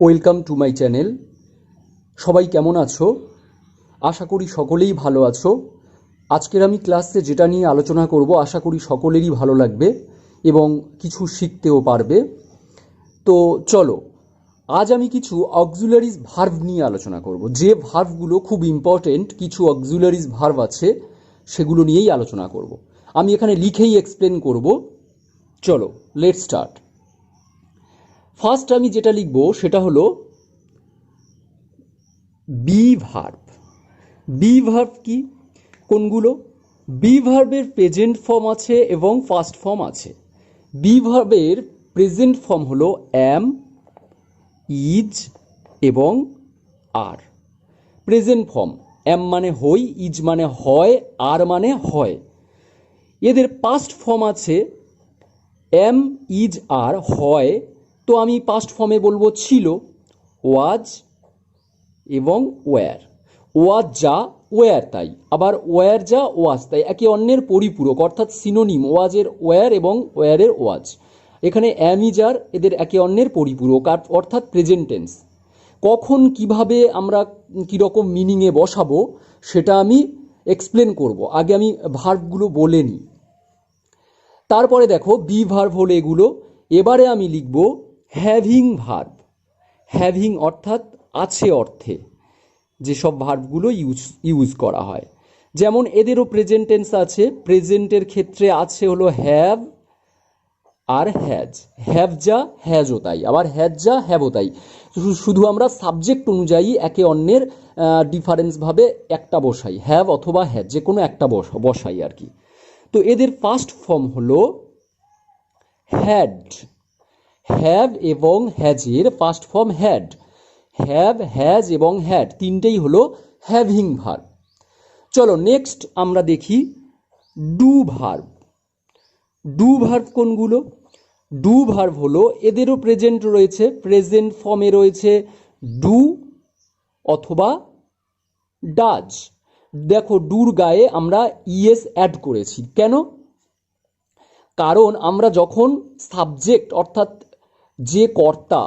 Welcome to my channel. সবাই কেমন আছো? আশা করি সকলেই ভালো আছো। আজকের আমি ক্লাসে যেটা নিয়ে আলোচনা করব আশা করি সকলেরই ভালো লাগবে এবং কিছু শিখতেও পারবে। তো চলো, আজ আমি কিছু অক্সিলারিজ ভার্ব নিয়ে আলোচনা করব। যে ভার্বগুলো খুব ইম্পর্টেন্ট, কিছু অক্সিলারিজ ভার্ব আছে, সেগুলো নিয়েই আলোচনা করব। আমি এখানে লিখেই এক্সপ্লেন করব। চলো, লেটস স্টার্ট। ফার্স্ট আমি যেটা লিখব সেটা হলো বি ভার্ব। বি ভার্ব কি? কোনগুলো? বি ভার্বের প্রেজেন্ট ফর্ম আছে এবং ফার্স্ট ফর্ম আছে। বি ভার্বের প্রেজেন্ট ফর্ম হলো অ্যাম, ইজ এবং আর। প্রেজেন্ট ফর্ম অ্যাম মানে হই, ইজ মানে হয়, আর মানে হয়। এদের পাস্ট ফর্ম আছে অ্যাম, ইজ, আর, হয়। তো আমি পাস্ট ফর্মে বলবো ছিল, ওয়াজ এবং ওয়্যার। ওয়াজ যা, ওয়্যার তাই। আবার ওয়্যার যা, ওয়াজ তাই। একে অন্যের পরিপূরক, অর্থাৎ সিনোনিম। ওয়াজের ওয়্যার এবং ওয়্যারের ওয়াজ। এখানে অ্যামিজার এদের একে অন্যের পরিপূরক, অর্থাৎ প্রেজেন্ট টেন্স। কখন কিভাবে আমরা কীরকম মিনিংয়ে বসাবো সেটা আমি এক্সপ্লেন করব। আগে আমি ভার্বগুলো বলে নিই। তারপরে দেখো বি ভার্ব হলো এগুলো। এবারে আমি লিখব হ্যাভিং ভার্ব। হ্যাভিং অর্থাৎ আছে অর্থে যেসব ভার্বগুলো ইউজ করা হয়। যেমন এদেরও প্রেজেন্ট টেন্স আছে। প্রেজেন্টের ক্ষেত্রে আছে হলো হ্যাভ আর হ্যাজ। হ্যাভ যা, হ্যাজও তাই। আবার হ্যাজ যা, হ্যাভও তাই। শুধু আমরা সাবজেক্ট অনুযায়ী একে অন্যের ডিফারেন্সভাবে একটা বসাই, হ্যাভ অথবা হ্যাজ, যে কোনো একটা বসাই আর কি। তো এদের ফার্স্ট ফর্ম হলো হ্যাড। হ্যাভ এবং হ্যাজের first form had. Have, has এবং হ্যাড তিনটেই হলো হ্যাভিং ভার্ব। চলো নেক্সট আমরা দেখি ডু ভার্ব। ডু ভার্ব কোনগুলো? ডু ভার্ব হলো এদেরও প্রেজেন্ট রয়েছে। প্রেজেন্ট ফর্মে রয়েছে ডু অথবা ডাজ। দেখো ডুর গায়ে আমরা ইএস অ্যাড করেছি। কেন? কারণ আমরা যখন সাবজেক্ট অর্থাৎ যে কর্তা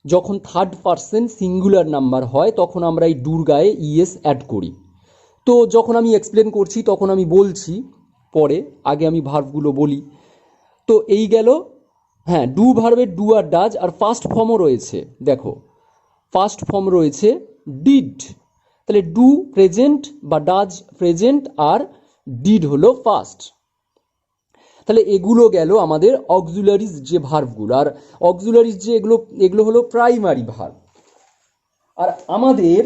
যখন থার্ড পারসন সিঙ্গুলার নাম্বার হয় তখন আমরা এই ডুর গায়ে ইএস অ্যাড করি। তো যখন আমি এক্সপ্লেন করছি তখন আমি বলছি পরে, আগে আমি ভার্বগুলো বলি। তো এই গেল, হ্যাঁ, ডু ভার্বের ডু আর ডাজ। আর ফার্স্ট ফর্মও রয়েছে। দেখো ফার্স্ট ফর্ম রয়েছে ডিড। তাহলে ডু প্রেজেন্ট বা ডাজ প্রেজেন্ট আর ডিড হলো ফার্স্ট। তাহলে এগুলো গেল আমাদের অক্সিলারিজ যে ভার্বগুলো। আর অক্সিলারিজ যে এগুলো হলো প্রাইমারি ভার্ব। আর আমাদের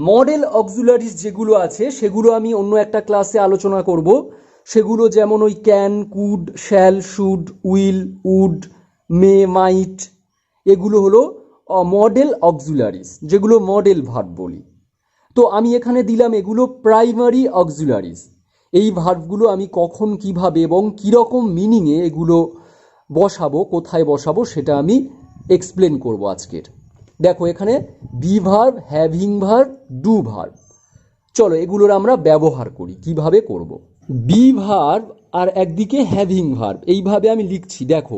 মডেল অক্সিলারিজ যেগুলো আছে সেগুলো আমি অন্য একটা ক্লাসে আলোচনা করব। সেগুলো যেমন ওই can, could, shall, should, will, would, may, might. এগুলো হলো মডেল অক্সিলারিজ, যেগুলো মডেল ভার্ব বলি। তো আমি এখানে দিলাম এগুলো প্রাইমারি অক্সিলারিজ। এই ভার্বগুলো আমি কখন, কিভাবে এবং কীরকম মিনিংয়ে এগুলো বসাবো, কোথায় বসাবো সেটা আমি এক্সপ্লেন করব আজকের। দেখো এখানে be verb, having verb, do verb. চলো এগুলোর আমরা ব্যবহার করি, কিভাবে করব। বি ভার্ব আর একদিকে হ্যাভিং ভার্ব, এইভাবে আমি লিখছি। দেখো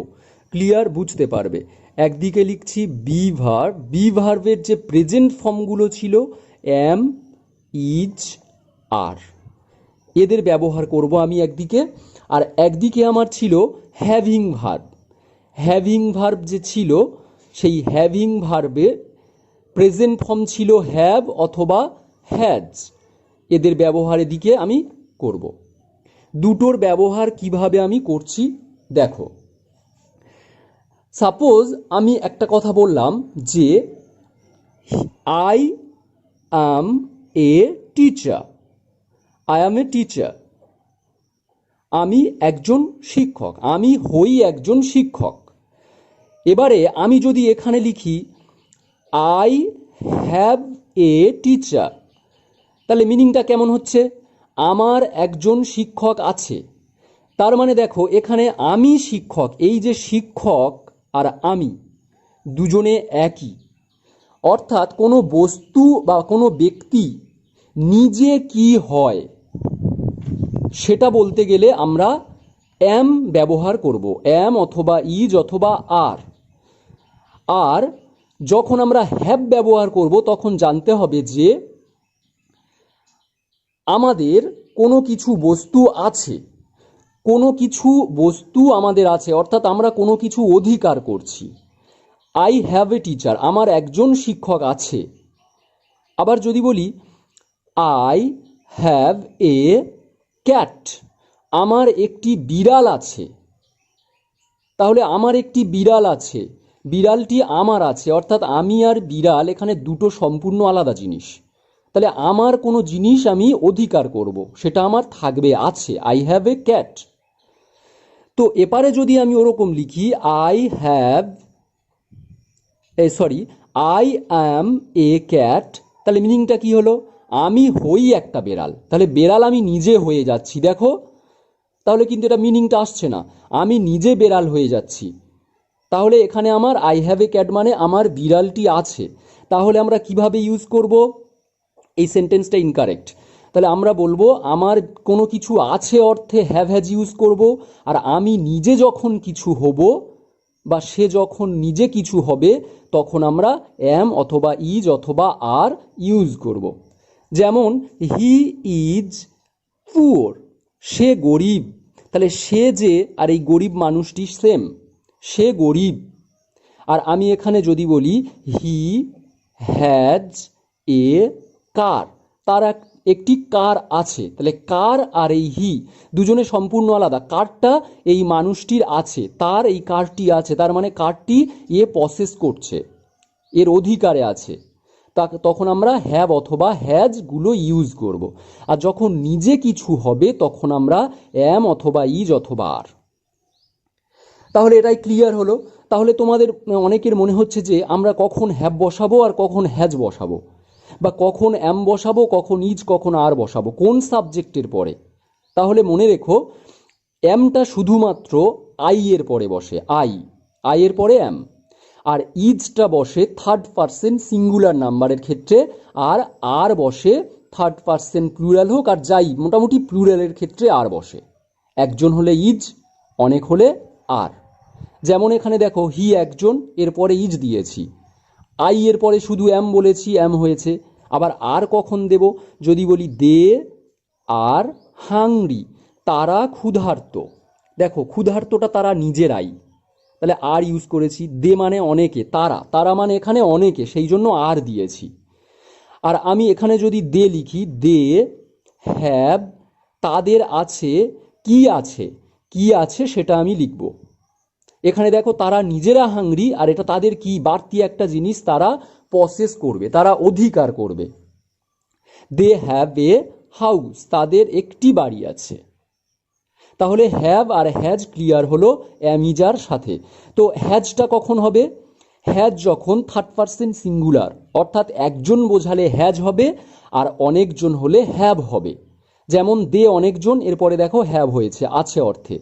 ক্লিয়ার বুঝতে পারবে। একদিকে লিখছি বি ভার্ব। বি ভার্বের যে প্রেজেন্ট ফর্মগুলো ছিল অ্যাম, ইজ, আর, এদের ব্যবহার করব আমি একদিকে। আর একদিকে আমার ছিল হ্যাভিং ভার্ব। হ্যাভিং ভার্ব যে ছিল সেই হ্যাভিং ভার্বে প্রেজেন্ট ফর্ম ছিল হ্যাভ অথবা হ্যাজ। এদের ব্যবহারের দিকে আমি করব। দুটোর ব্যবহার কিভাবে আমি করছি দেখো। সাপোজ আমি একটা কথা বললাম যে I am a teacher. I am a teacher. আমি একজন শিক্ষক। আমি হই একজন শিক্ষক। এবারে আমি যদি এখানে লিখি আই হ্যাভ এ টিচার, তাহলে মিনিংটা কেমন হচ্ছে? আমার একজন শিক্ষক আছে। তার মানে দেখো এখানে আমি শিক্ষক, এই যে শিক্ষক আর আমি দুজনে একই। অর্থাৎ কোনো বস্তু বা কোনো ব্যক্তি নিজে কি হয় সেটা বলতে গেলে আমরা অ্যাম ব্যবহার করব। অ্যাম অথবা ইজ অথবা আর। আর যখন আমরা হ্যাভ ব্যবহার করব তখন জানতে হবে যে আমাদের কোনো কিছু বস্তু আছে, কোনো কিছু বস্তু আমাদের আছে, অর্থাৎ আমরা কোনো কিছু অধিকার করছি। আই হ্যাভ এ টিচার, আমার একজন শিক্ষক আছে। আবার যদি বলি আই হ্যাভ এ ক্যাট, আমার একটি বিড়াল আছে, তাহলে আমার একটি বিড়াল আছে, বিড়ালটি আমার আছে, অর্থাৎ আমি আর বিড়াল এখানে দুটো সম্পূর্ণ আলাদা জিনিস। তাহলে আমার কোনো জিনিস আমি অধিকার করব, সেটা আমার থাকবে, আছে, আই হ্যাভ এ ক্যাট। তো এপারে যদি আমি ওরকম লিখি I have I am A cat, তাহলে মিনিংটা কি হলো? আমি হই একটা বেড়াল, তাহলে বেড়াল আমি নিজে হয়ে যাচ্ছি, দেখো, তাহলে কিন্তু এটা মিনিংটা আসছে না, আমি নিজে বেড়াল হয়ে যাচ্ছি। তাহলে এখানে আমার আই হ্যাভ এ ক্যাট মানে আমার বিড়ালটি আছে। তাহলে আমরা কিভাবে ইউজ করব? এই সেন্টেন্সটা ইনকারেক্ট। তাহলে আমরা বলবো আমার কোনো কিছু আছে অর্থে হ্যাভ হ্যাজ ইউজ করব, আর আমি নিজে যখন কিছু হব বা সে যখন নিজে কিছু হবে তখন আমরা অ্যাম অথবা ইজ অথবা আর ইউজ করব। যেমন হি ইজ পুওর, সে গরিব, তাহলে সে যে আর এই গরিব মানুষটি সেম, সে গরিব। আর আমি এখানে যদি বলি হি হ্যাজ এ কার, তার একটি কার আছে, তাহলে কার আর এই হি দুজনে সম্পূর্ণ আলাদা। কারটা এই মানুষটির আছে, তার এই কারটি আছে, তার মানে কারটি এ পসেস করছে, এর অধিকারে আছে। তখন আমরা হ্যাভ অথবা হ্যাজ গুলো ইউজ করব। আর যখন নিজে কিছু হবে তখন আমরা অ্যাম অথবা ইজ অথবা আর। তাহলে এটাই ক্লিয়ার হলো। তাহলে তোমাদের অনেকের মনে হচ্ছে যে আমরা কখন হ্যাভ বসাবো আর কখন হ্যাজ বসাবো, বা কখন অ্যাম বসাবো, কখন ইজ, কখন আর বসাবো, কোন সাবজেক্টের পরে। তাহলে মনে রেখো অ্যামটা শুধুমাত্র আই এর পরে বসে, আই এর পরে অ্যাম, আর ইজটা বসে থার্ড পারসন সিঙ্গুলার নাম্বারের ক্ষেত্রে, আর বসে থার্ড পারসন প্লুরাল হোক আর যাই, মোটামুটি প্লুরালের ক্ষেত্রে আর বসে। একজন হলে ইজ, অনেক হলে আর। যেমন এখানে দেখো হি একজন, এরপরে ইজ দিয়েছি, আই এর পরে শুধু অ্যাম বলেছি, অ্যাম হয়েছে। আবার আর কখন দেব? যদি বলি দে আর হাংরি, তারা ক্ষুধার্ত, দেখো ক্ষুধার্তটা তারা নিজেরাই, তাহলে আর ইউজ করেছি। দে মানে অনেকে, তারা মানে এখানে অনেকে, সেই জন্য আর দিয়েছি। আর আমি এখানে যদি দে লিখি দে হ্যাভ, তাদের আছে, কি আছে, কি আছে সেটা আমি লিখব। এখানে দেখো তারা নিজেরা হাংরি, আর এটা তাদের কি বাড়তি একটা জিনিস তারা পসেস করবে, তারা অধিকার করবে। দে হ্যাভ এ হাউস, তাদের একটি বাড়ি আছে। তাহলে হ্যাভ আর হ্যাজ ক্লিয়ার হলো অ্যামিজার সাথে। তো হ্যাজটা কখন হবে? হ্যাজ যখন থার্ড পারসন সিঙ্গুলার, অর্থাৎ একজন বোঝালে হ্যাজ হবে আর অনেকজন হলে হ্যাভ হবে। যেমন দে অনেকজন, এরপরে দেখো হ্যাভ হয়েছে আছে অর্থে।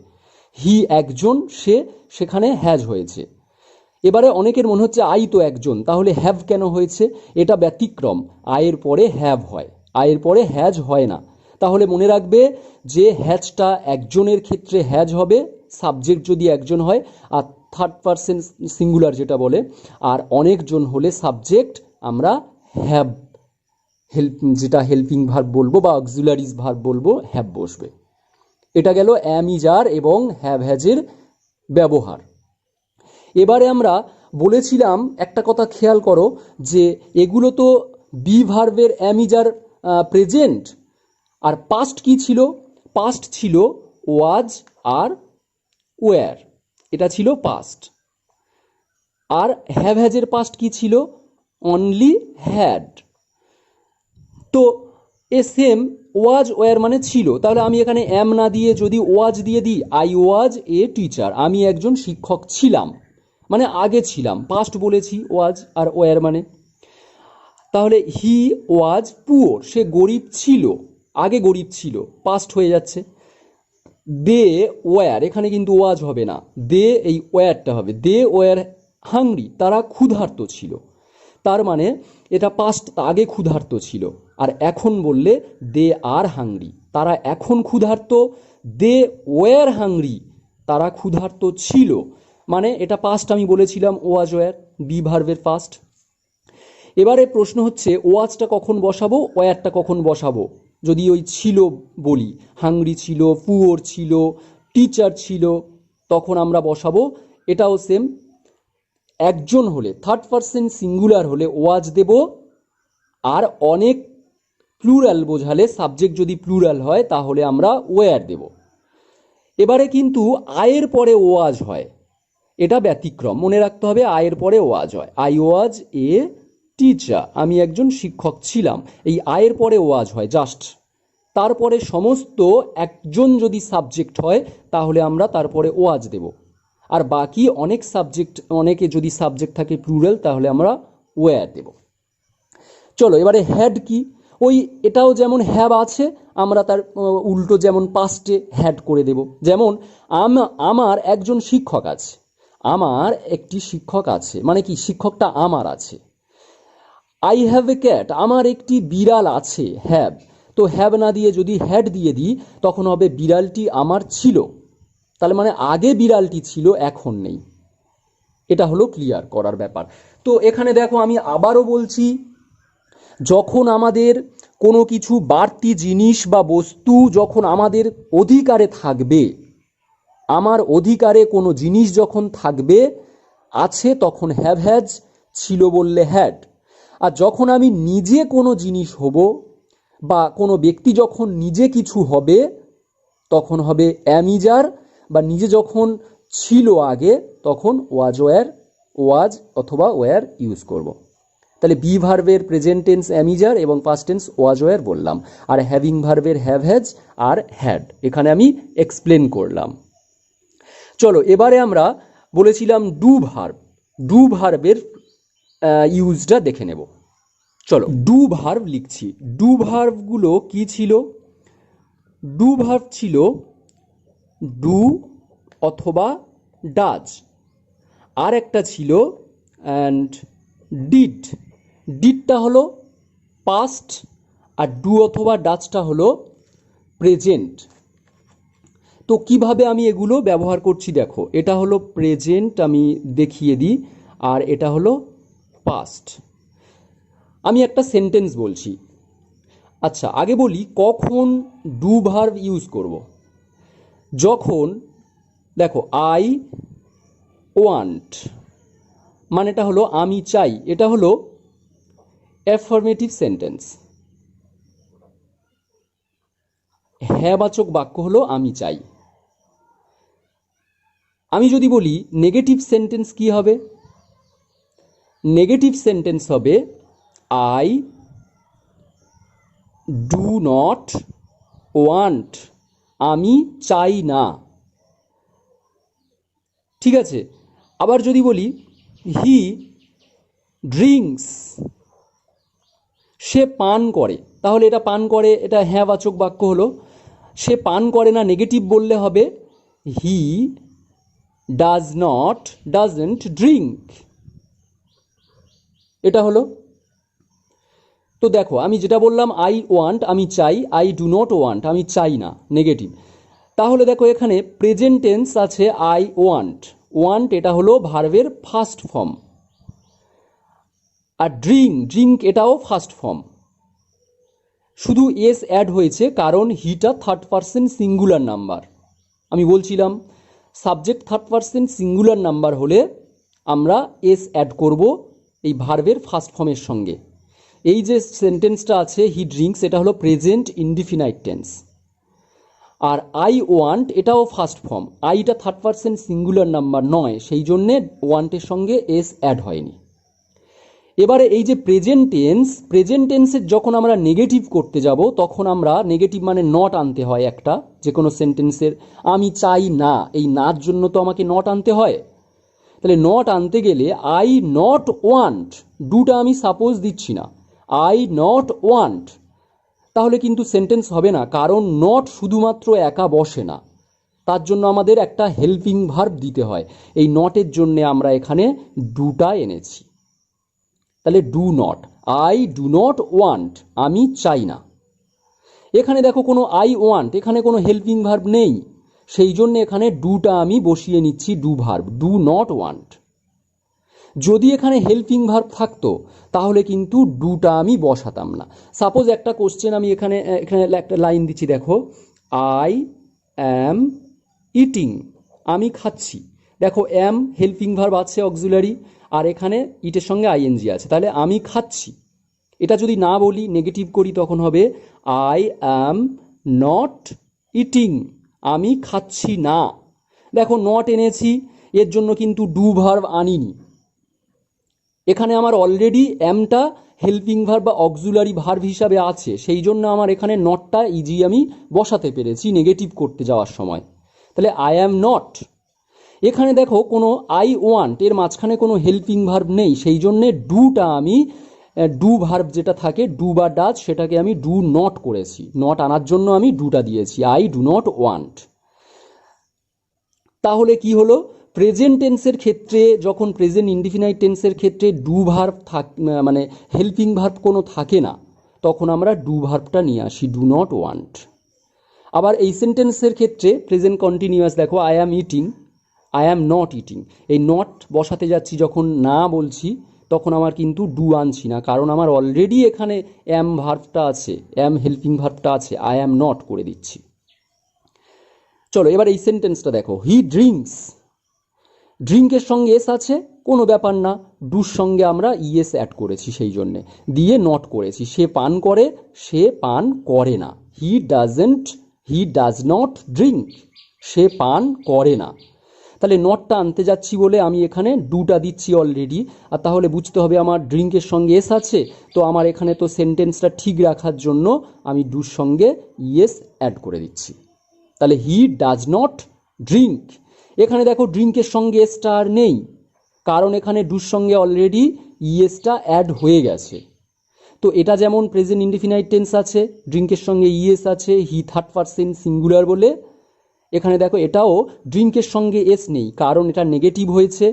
হি একজন, সে, সেখানে হ্যাজ হয়েছে। এবারে অনেকের মনে হচ্ছে আই তো একজন, তাহলে হ্যাভ কেন হয়েছে? এটা ব্যতিক্রম, আয়ের পরে হ্যাভ হয়, আয়ের পরে হ্যাজ হয় না। তাহলে মনে রাখবে যে হ্যাজটা একজনের ক্ষেত্রে হ্যাজ হবে, সাবজেক্ট যদি একজন হয়, আর থার্ড পারসন সিঙ্গুলার যেটা বলে, আর অনেকজন হলে সাবজেক্ট আমরা হ্যাভ, যেটা হেল্পিং ভার্ব বলবো বা অক্সিলারিজ ভার্ব বলবো, হ্যাভ বসবে। এটা গেল অ্যামিজার এবং হ্যাভ হ্যাজের ব্যবহার। এবারে আমরা বলেছিলাম একটা কথা খেয়াল করো যে এগুলো তো বি ভার্বের অ্যামিজার প্রেজেন্ট, আর পাস্ট কি ছিল? পাস্ট ছিল ওয়াজ আর ওয়্যার, এটা ছিল পাস্ট। আর হ্যাভ হ্যাজের পাস্ট কি ছিল? Only had. তো এ সেম ওয়াজ ওয়্যার মানে ছিল, তাহলে আমি এখানে অ্যাম না দিয়ে যদি ওয়াজ দিয়ে দিই, আই ওয়াজ এ টিচার, আমি একজন শিক্ষক ছিলাম, মানে আগে ছিলাম, পাস্ট বলেছি ওয়াজ আর ওয়্যার মানে। তাহলে হি ওয়াজ পুওর, সে গরিব ছিল, আগে গরিব ছিল, পাস্ট হয়ে যাচ্ছে। দে ওয়্যার, এখানে কিন্তু ওয়াজ হবে না, দে এই ওয়্যারটা হবে, দে ওয়্যার হাংরি, তারা ক্ষুধার্ত ছিল। তার মানে এটা পাস্ট, আগে ক্ষুধার্ত ছিল। আর এখন বললে দে আর হাংরি, তারা এখন ক্ষুধার্ত। দে ওয়্যার হাংরি, তারা ক্ষুধার্ত ছিল, মানে এটা পাস্ট আমি বলেছিলাম ওয়াজ ওয়্যার, বি ভার্বের পাস্ট। এবারে প্রশ্ন হচ্ছে ওয়াজটা কখন বসাবো, ওয়্যারটা কখন বসাবো। যদি ওই ছিল বলি, হাংরি ছিল, পুওর ছিল, টিচার ছিল, তখন আমরা বসাবো। এটাও সেম, একজন হলে থার্ড পারসন সিঙ্গুলার হলে ওয়াজ দেব, আর অনেক প্লুরাল বোঝালে, সাবজেক্ট যদি প্লুরাল হয় তাহলে আমরা ওয়্যার দেব। এবারে কিন্তু আয়ের পরে ওয়াজ হয়, এটা ব্যতিক্রম, মনে রাখতে হবে। আয়ের পরে ওয়াজ হয়, আই ওয়াজ এ টিচার, আমি একজন শিক্ষক ছিলাম, এই আয়ের পরে ওয়াজ হয় জাস্ট। তারপরে সমস্ত একজন যদি সাবজেক্ট হয় তাহলে আমরা তারপরে ওয়াজ দেব, আর বাকি অনেক সাবজেক্ট, অনেকে যদি সাবজেক্ট থাকে প্লুরাল তাহলে আমরা ওয়্যার দেব। চলো এবারে হ্যাড কি, ওই এটাও যেমন হ্যাভ আছে, আমরা তার উল্টো যেমন পাস্টে হ্যাড করে দেব। যেমন আমার একজন শিক্ষক আছে, আমার একটি শিক্ষক আছে, মানে কি শিক্ষকটা আমার আছে। আই হ্যাভ এ ক্যাট, আমার একটি বিড়াল আছে, হ্যাভ। তো হ্যাভ না দিয়ে যদি হ্যাড দিয়ে দিই তখন হবে বিড়ালটি আমার ছিল, তাহলে মানে আগে বিড়ালটি ছিল এখন নেই। এটা হলো ক্লিয়ার করার ব্যাপার। তো এখানে দেখো আমি আবারও বলছি, যখন আমাদের কোনো কিছু বাড়তি জিনিস বা বস্তু যখন আমাদের অধিকারে থাকবে, আমার অধিকারে কোনো জিনিস যখন থাকবে আছে তখন হ্যাভ হ্যাজ, ছিল বললে হ্যাড। আর যখন আমি নিজে কোনো জিনিস হব বা কোনো ব্যক্তি যখন নিজে কিছু হবে তখন হবে অ্যামিজার, বা নিজে যখন ছিল আগে তখন ওয়াজ ওয়্যার, ওয়াজ অথবা ওয়্যার ইউজ করব। তাহলে বি ভার্বের প্রেজেন্ট টেন্স অ্যামিজার এবং পাস্ট টেন্স ওয়াজ ওয়্যার বললাম, আর হ্যাভিং ভার্বের হ্যাভ হ্যাজ আর হ্যাড এখানে আমি এক্সপ্লেন করলাম। চলো এবারে আমরা বলেছিলাম ডু ভার্ব, ডু ভার্বের ইউজটা দেখে নেব। চলো ডু ভার্ব লিখছি। ডু ভার্বগুলো কি ছিল? ডু ভার্ব ছিল ডু অথবা ডাজ, আর একটা ছিল অ্যান্ড ডিড। ডিডটা হলো পাস্ট আর ডু অথবা ডাজটা হলো প্রেজেন্ট। তো কিভাবে আমি এগুলো ব্যবহার করছি দেখো, এটা হলো প্রেজেন্ট, আমি দেখিয়ে দিই, আর এটা হলো পাস্ট। আমি একটা সেন্টেন্স বলছি। আচ্ছা আগে বলি কখন ডু ভার্ব ইউজ করব। যখন দেখো আই ওয়ান্ট মানেটা হলো আমি চাই, এটা হলো অ্যাফার্মেটিভ সেন্টেন্স। হ্যাঁবাচক বাক্য হলো আমি চাই। আমি যদি বলি নেগেটিভ সেন্টেন্স কি হবে? নেগেটিভ সেন্টেন্স হবে আই ডু নট ওয়ান্ট, আমি চাই না। ঠিক আছে, আবার যদি বলি হি ড্রিঙ্কস, সে পান করে, তাহলে এটা পান করে, এটা হ্যাঁবাচক বাক্য হলো। সে পান করে না নেগেটিভ বললে হবে হি ডাজ নট, ডাজন্ট ড্রিঙ্ক, এটা হলো। তো দেখো আমি যেটা বললাম আই ওয়ান্ট আমি চাই, আই ডু নট ওয়ান্ট আমি চাই না, নেগেটিভ। তাহলে দেখো এখানে প্রেজেন্ট টেন্স আছে আই ওয়ান্ট, ওয়ান্ট এটা হলো ভার্বের ফার্স্ট ফর্ম, আর ড্রিঙ্ক, ড্রিঙ্ক এটাও ফার্স্ট ফর্ম। শুধু এস অ্যাড হয়েছে কারণ হিটা থার্ড পারসন সিঙ্গুলার নাম্বার। আমি বলছিলাম subject third person singular number হলে আমরা এস অ্যাড করব এই ভার্বের ফার্স্ট ফর্মের সঙ্গে। এই যে সেন্টেন্সটা আছে হি ড্রিঙ্কস, এটা হলো প্রেজেন্ট ইনডিফিনাইট টেন্স। আর আই ওয়ান্ট এটাও ফার্স্ট ফর্ম, আইটা থার্ড পারসন সিঙ্গুলার নাম্বার নয়, সেই জন্যে ওয়ান্টের সঙ্গে এস অ্যাড হয়নি। এবারে এই যে প্রেজেন্ট টেন্স, প্রেজেন্ট টেন্সের যখন আমরা নেগেটিভ করতে যাব তখন আমরা নেগেটিভ মানে নট আনতে হয় একটা, যে কোনো সেন্টেন্সের। আমি চাই না, এই নার জন্য তো আমাকে নট আনতে হয়। তাহলে নট আনতে গেলে আই নট ওয়ান্ট, ডুটা আমি সাপোজ দিচ্ছি না, আই নট ওয়ান্ট, তাহলে কিন্তু সেন্টেন্স হবে না, কারণ নট শুধুমাত্র একা বসে না, তার জন্য আমাদের একটা হেল্পিং ভার্ব দিতে হয়। এই নটের জন্যে আমরা এখানে ডুটা এনেছি। তাহলে do not, I do not want আমি চাই না। এখানে দেখো কোনো আই ওয়ান্ট, এখানে কোনো হেল্পিং ভার্ব নেই, সেই জন্য এখানে ডুটা আমি বসিয়ে নিচ্ছি, do verb, do not want. যদি এখানে হেল্পিং ভার্ব থাকতো তাহলে কিন্তু ডুটা আমি বসাতাম না। সাপোজ একটা কোশ্চেন আমি এখানে এখানে একটা লাইন দিচ্ছি, দেখো, আই অ্যাম ইটিং, আমি খাচ্ছি। দেখো অ্যাম হেল্পিং ভার্ব আছে অক্সিলারি, আর এখানে ইটের সঙ্গে আইএনজি আছে, তাহলে আমি খাচ্ছি। এটা যদি না বলি, নেগেটিভ করি, তখন হবে আই অ্যাম নট ইটিং, আমি খাচ্ছি না। দেখো নট এনেছি, এর জন্য কিন্তু ডু ভার্ব আনিনি। এখানে আমার অলরেডি অ্যামটা হেল্পিং ভার্ব বা অক্সিলারি ভার্ব হিসাবে আছে, সেই জন্য আমার এখানে নটটা ইজি আমি বসাতে পেরেছি নেগেটিভ করতে যাওয়ার সময়। তাহলে আই অ্যাম নট। এখানে দেখো কোনো আই ওয়ান্ট এর মাঝখানে কোনো হেল্পিং ভার্ব নেই, সেই জন্যে ডুটা আমি ডু ভার্ব যেটা থাকে ডু বা ডাজ, সেটাকে আমি ডু নট করেছি। নট আনার জন্য আমি ডুটা দিয়েছি, আই ডু নট ওয়ান্ট। তাহলে কি হলো, প্রেজেন্ট টেন্সের ক্ষেত্রে যখন প্রেজেন্ট ইনডিফিনাইট টেন্সের ক্ষেত্রে ডু ভার্ব মানে হেল্পিং ভার্ব কোনো থাকে না, তখন আমরা ডু ভার্বটা নিয়ে আসি, ডু নট ওয়ান্ট। আবার এই সেন্টেন্সের ক্ষেত্রে প্রেজেন্ট কন্টিনিউয়াস, দেখো I am eating, I am not eating, এই নট বসাতে যাচ্ছি যখন না বলছি, তখন আমার কিন্তু ডু আনছি না, কারণ আমার অলরেডি এখানে অ্যাম ভার্বটা আছে, অ্যাম হেল্পিং ভার্বটা আছে, আই অ্যাম নট করে দিচ্ছি। চলো এবার এই সেন্টেন্সটা দেখো, হি ড্রিঙ্কস, ড্রিঙ্কের সঙ্গে এস আছে, কোনো ব্যাপার না, ডুর সঙ্গে আমরা ইএস অ্যাড করেছি, সেই জন্যে দিয়ে নট করেছি। সে পান করে, সে পান করে না। হি ডাজ নট ড্রিঙ্ক, সে পান করে না। তাহলে নটটা আনতে যাচ্ছি বলে আমি এখানে ডুটা দিচ্ছি অলরেডি, আর তাহলে বুঝতে হবে আমার ড্রিঙ্কের সঙ্গে এস আছে, তো আমার এখানে তো সেন্টেন্সটা ঠিক রাখার জন্য আমি ডুর সঙ্গে ইএস অ্যাড করে দিচ্ছি। তাহলে হি ডাজ নট ড্রিঙ্ক। এখানে দেখো ড্রিঙ্কের সঙ্গে এসটা আর নেই, কারণ এখানে ডুর সঙ্গে অলরেডি ইএসটা অ্যাড হয়ে গেছে। তো এটা যেমন প্রেজেন্ট ইনডিফিনাইট টেন্স আছে, ড্রিঙ্কের সঙ্গে ইএস আছে, হি থার্ড পারসন সিঙ্গুলার বলে। এখানে দেখো এটাও ড্রিঙ্কের সঙ্গে এস নেই, কারণ এটা নেগেটিভ হয়েছে,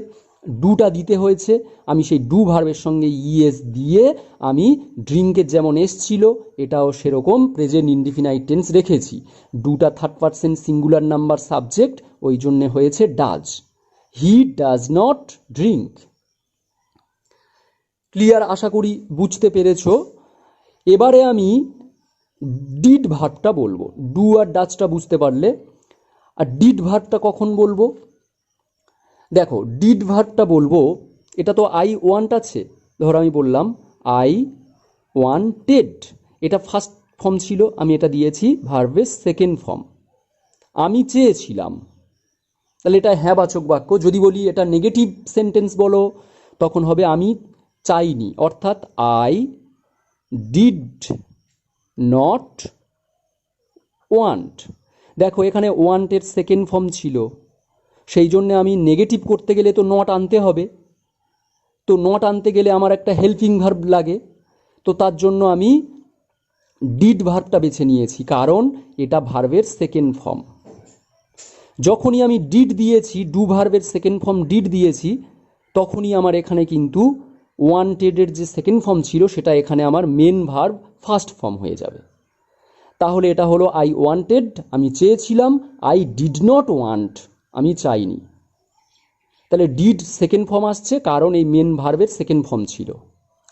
ডুটা দিতে হয়েছে। আমি সেই ডু ভার্বের সঙ্গে ইএস দিয়ে আমি ড্রিঙ্কের যেমন এস ছিল, এটাও সেরকম প্রেজেন্ট ইনডিফিনাইট টেন্স রেখেছি। ডুটা third person singular number subject, ওই জন্যে হয়েছে does. He does not drink. Clear, আশা করি বুঝতে পেরেছো। এবারে আমি ডিড ভার্বটা বলবো। ডু আর ডাজটা বুঝতে পারলে, আর ডিড ভার্বটা কখন বলবো? দেখো ডিড ভার্বটা বলবো, এটা তো আই ওয়ান্ট আছে, ধরো আমি বললাম আই ওয়ান্টেড, এটা ফার্স্ট ফর্ম ছিল, আমি এটা দিয়েছি ভার্বের সেকেন্ড ফর্ম, আমি চেয়েছিলাম। তাহলে এটা হ্যাঁ বাচক বাক্য। যদি বলি এটা নেগেটিভ সেন্টেন্স বলো, তখন হবে আমি চাইনি, অর্থাৎ আই ডিড নট ওয়ান্ট। দেখো এখানে ওয়ান্টের সেকেন্ড ফর্ম ছিল, সেই জন্য আমি নেগেটিভ করতে গেলে তো নট আনতে হবে, তো নট আনতে গেলে আমার একটা হেল্পিং ভার্ব লাগে, তো তার জন্য আমি ডিড ভার্বটা বেছে নিয়েছি, কারণ এটা ভার্বের সেকেন্ড ফর্ম। যখনই আমি ডিড দিয়েছি, ডু ভার্বের সেকেন্ড ফর্ম ডিড দিয়েছি, তখনই আমার এখানে কিন্তু ওয়ান্টেডের যে সেকেন্ড ফর্ম ছিল সেটা এখানে আমার মেন ভার্ব ফার্স্ট ফর্ম হয়ে যাবে। তাহলে এটা হলো আই ওয়ান্টেড, আমি চেয়েছিলাম, আই ডিড নট ওয়ান্ট, আমি চাইনি। তাহলে ডিড সেকেন্ড ফর্ম আসছে, কারণ এই মেন ভার্বের সেকেন্ড ফর্ম ছিল,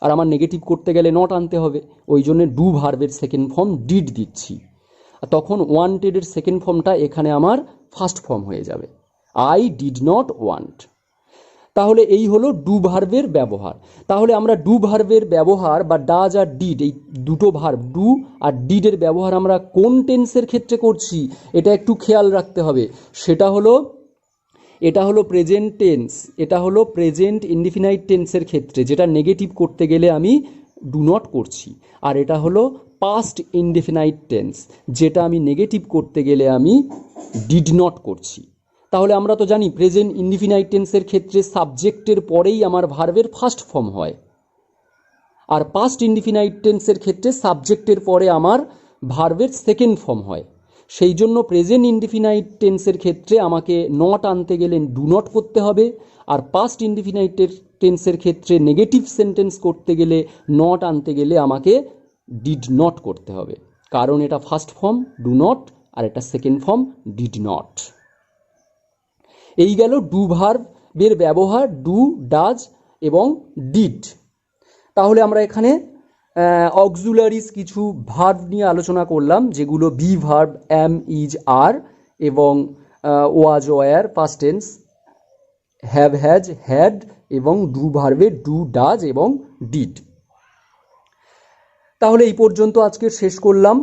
আর আমার নেগেটিভ করতে গেলে নট আনতে হবে, ওই জন্য ডু ভার্বের সেকেন্ড ফর্ম ডিড দিচ্ছি, আর তখন ওয়ান্টেডের সেকেন্ড ফর্মটা এখানে আমার ফার্স্ট ফর্ম হয়ে যাবে, আই ডিড নট ওয়ান্ট। তাহলে এই হলো ডু ভার্বের ব্যবহার। তাহলে আমরা ডু ভার্বের ব্যবহার বা ডাজ আর ডিড, এই দুটো ভার্ব ডু আর ডিডের ব্যবহার আমরা কোন টেন্সের ক্ষেত্রে করছি এটা একটু খেয়াল রাখতে হবে। সেটা হলো, এটা হলো প্রেজেন্ট টেন্স, এটা হলো প্রেজেন্ট ইনডিফিনাইট টেন্সের ক্ষেত্রে, যেটা নেগেটিভ করতে গেলে আমি ডু নট করছি। আর এটা হলো পাস্ট ইনডিফিনাইট টেন্স, যেটা আমি নেগেটিভ করতে গেলে আমি ডিড নট করছি। তাহলে আমরা তো জানি প্রেজেন্ট ইনডিফিনাইট টেন্সের ক্ষেত্রে সাবজেক্টের পরেই আমার ভার্বের ফার্স্ট ফর্ম হয়, আর পাস্ট ইনডিফিনাইট টেন্সের ক্ষেত্রে সাবজেক্টের পরে আমার ভার্বের সেকেন্ড ফর্ম হয়। সেই জন্য প্রেজেন্ট ইনডিফিনাইট টেন্সের ক্ষেত্রে আমাকে নট আনতে গেলে ডু নট করতে হবে, আর পাস্ট ইনডিফিনাইট টেন্সের ক্ষেত্রে নেগেটিভ সেন্টেন্স করতে গেলে নট আনতে গেলে আমাকে ডিড নট করতে হবে, কারণ এটা ফার্স্ট ফর্ম ডু নট, আর এটা সেকেন্ড ফর্ম ডিড নট। এই গেল ডু ভার্বের ব্যবহার, ডু, ডাজ এবং ডিড। তাহলে আমরা এখানে অক্সিলারিজ কিছু ভার্ব নিয়ে আলোচনা করলাম, যেগুলো be verb am, is, are এবং was, were, past tense, have, has, had এবং ডু ভার্বে ডু, ডাজ এবং ডিড। তাহলে এই পর্যন্ত আজকে শেষ করলাম।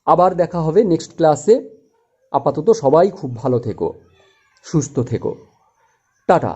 আবার দেখা হবে নেক্সট ক্লাসে। আপাতত সবাই খুব ভালো থেকো, সুস্থ থেকো। টাটা।